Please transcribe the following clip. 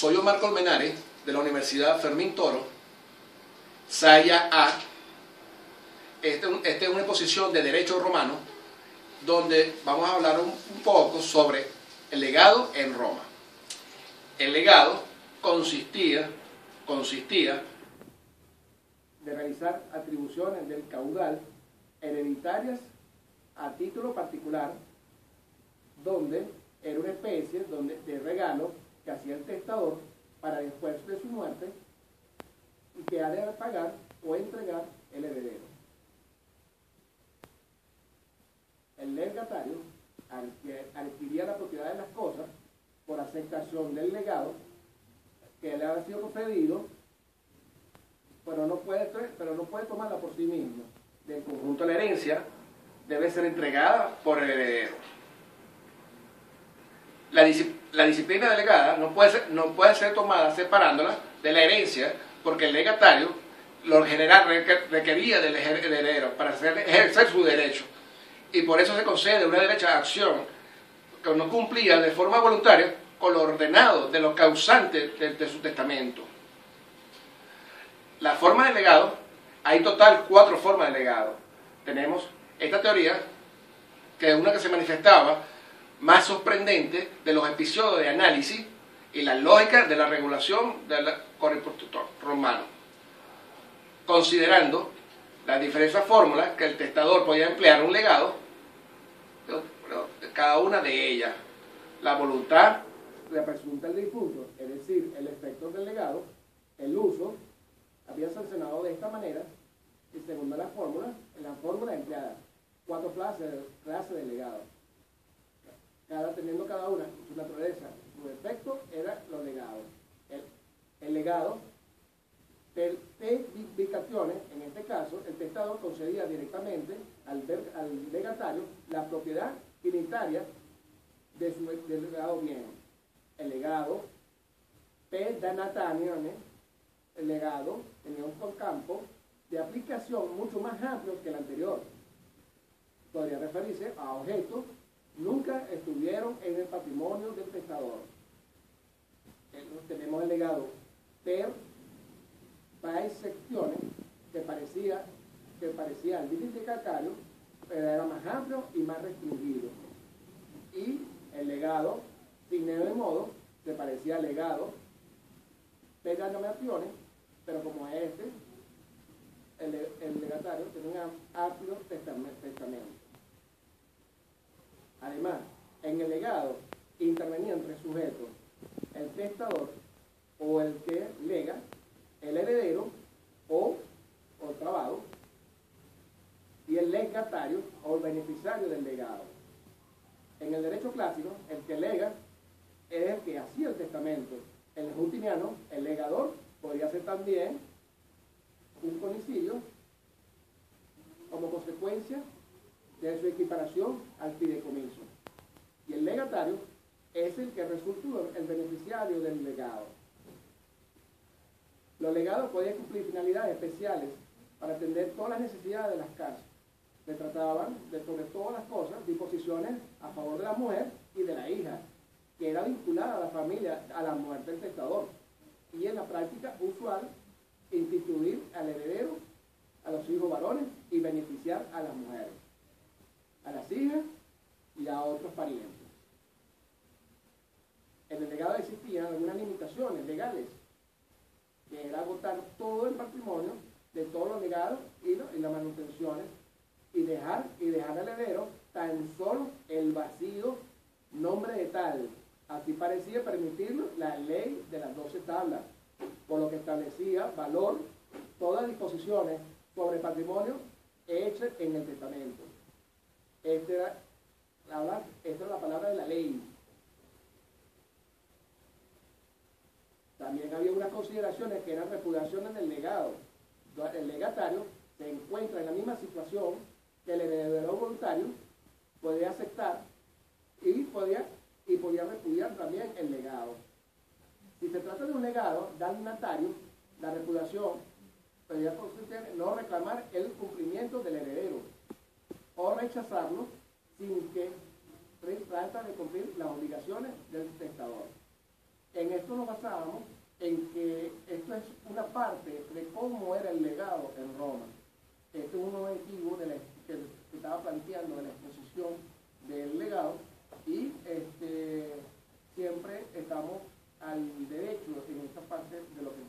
Soy Omar Colmenares, de de Fermín Toro, Saya A. Esta es una exposición de Derecho Romano, donde vamos a hablar un poco sobre el legado en Roma. El legado consistía de realizar atribuciones del caudal hereditarias a título particular, donde era una especie de regalo que hacía el testador para después de su muerte y que ha de pagar o entregar el heredero. El legatario adquiría la propiedad de las cosas por aceptación del legado que le ha sido concedido, pero no puede tomarla por sí mismo. Del conjunto de la herencia debe ser entregada por el heredero. La disciplina delegada no puede ser tomada separándola de la herencia, porque el legatario lo general requería del heredero para ejercer su derecho, y por eso se concede una derecha de acción que no cumplía de forma voluntaria con lo ordenado de los causantes de su testamento. La forma de legado, hay total 4 formas de legado. Tenemos esta teoría, que es una que se manifestaba más sorprendente de los episodios de análisis y la lógica de la regulación con el protector romano, considerando las diferentes fórmulas que el testador podía emplear un legado, cada una de ellas. La voluntad, la presunta del difunto, es decir, el efecto del legado, el uso, había sancionado de esta manera, y según la fórmula empleada 4 clases de legado, teniendo cada una su naturaleza, su efecto era los legados. El legado, testificaciones, en este caso, el testador concedía directamente al legatario la propiedad hereditaria del legado bien. El legado, el legado tenía un campo de aplicación mucho más amplio que el anterior. Podría referirse a objetos nunca estuvieron en el patrimonio del testador. Tenemos el legado per secciones, que parecía el límite calcario, pero era más amplio y más restringido. Y el legado signo de modo, que parecía al legado per denominaciones, pero como este, el legatario tenía un amplio testamento. Además, en el legado intervenían 3 sujetos: el testador, o el que lega, el heredero o trabado, y el legatario o el beneficiario del legado. En el derecho clásico, el que lega es el que hacía el testamento. En el justiniano, el legador podría ser también un conicidio como consecuencia de su equiparación al fideicomiso. Y el legatario es el que resultó el beneficiario del legado. Los legados podían cumplir finalidades especiales para atender todas las necesidades de las casas. Se trataban de, sobre todas las cosas, disposiciones a favor de la mujer y de la hija, que era vinculada a la familia, a la muerte del testador. Y en la práctica usual, instituir al heredero, a los hijos varones, y beneficiar a las mujeres, a las hijas y a otros parientes. En el legado existían algunas limitaciones legales, que era agotar todo el patrimonio de todos los legados y las manutenciones, y dejar al heredero tan solo el vacío nombre de tal. Así parecía permitirlo la ley de las 12 tablas, por lo que establecía valor todas las disposiciones sobre patrimonio hechas en el testamento. Esta era la palabra de la ley. También había unas consideraciones que eran repudiaciones del legado. El legatario se encuentra en la misma situación que el heredero voluntario, podía aceptar y podía repudiar también el legado. Si se trata de un legado damnatario, la repudiación podría consistir en no reclamar el cumplimiento del heredero o rechazarlo sin que trata de cumplir las obligaciones del testador. En este nosotros nos basábamos en que esto es una parte de cómo era el legado en Roma. Este es un objetivo que estaba planteando de la exposición del legado y siempre estamos al derecho en esta parte de lo que